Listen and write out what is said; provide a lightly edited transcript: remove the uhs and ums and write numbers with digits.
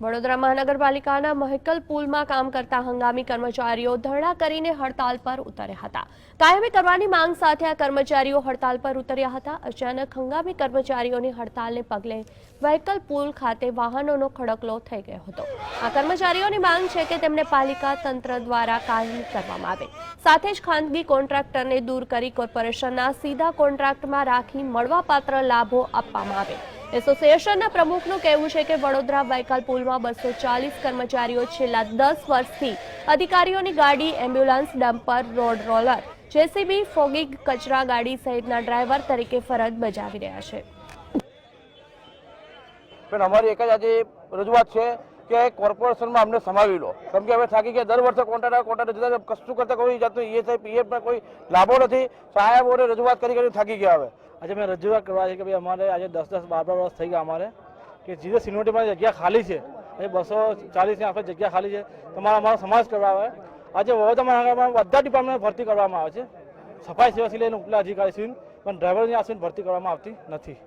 વડોદરા મહાનગરપાલિકાના મહેકલ પુલમાં કામ કરતા હંગામી કર્મચારીઓ ધરણા કરીને હડતાલ પર ઉતર્યા હતા। કાયમી કરવાની માંગ સાથે આ કર્મચારીઓ હડતાલ પર ઉતર્યા હતા। અચાનક હંગામી કર્મચારીઓની હડતાલને પગલે મહેકલ પુલ ખાતે વાહનોનો ખડકલો થઈ ગયો હતો। આ કર્મચારીઓની માંગ છે કે તેમને પાલિકા તંત્ર દ્વારા કાયમી કરવામાં આવે, સાથે જ ખાનગી કોન્ટ્રાક્ટરને દૂર કરી કોર્પોરેશનના સીધા કોન્ટ્રાક્ટમાં રાખી મળવાપાત્ર લાભો આપવામાં આવે। એસોસિએશનના પ્રમુખનું કહેવું છે કે વડોદરા મહેકલ પુલમાં 240 કર્મચારીઓ છેલ્લા 10 વર્ષથી અધિકારીઓની ગાડી, ambulance, dumper, road roller, JCB, fogging, કચરા ગાડી સહિતના ડ્રાઈવર તરીકે ફરજ બજાવી રહ્યા છે। પણ અમારી એક જ આજે રજૂઆત છે કે કોર્પોરેશનમાં અમને સમાવી લો, કેમ કે હવે થાકી ગયા। દર વર્ષે કોન્ટ્રાક્ટર જતા કશું કરતા કોઈ જાતનું ઈએસઆઈ પીએફના કોઈ લાભો નથી। સાહેબોને રજૂઆત કરી થાકી ગયા। હવે આજે મેં રજૂઆત કરવા છે કે ભાઈ અમારે આજે 10-10, 12 વર્ષ થઈ ગયા અમારે કે જે સિન્યોરિટીમાં જગ્યા ખાલી છે, એ 240ની આસપાસ જગ્યા ખાલી છે, તમારે અમારો સમાજ કરવા આવે। આજે વડોદરા મહાનગરમાં બધા ડિપાર્ટમેન્ટ ભરતી કરવામાં આવે છે, સફાઈ સેવાથી લઈને ઉપલા અધિકારી સુધી, પણ ડ્રાઈવરની આસપાસ ભરતી કરવામાં આવતી નથી।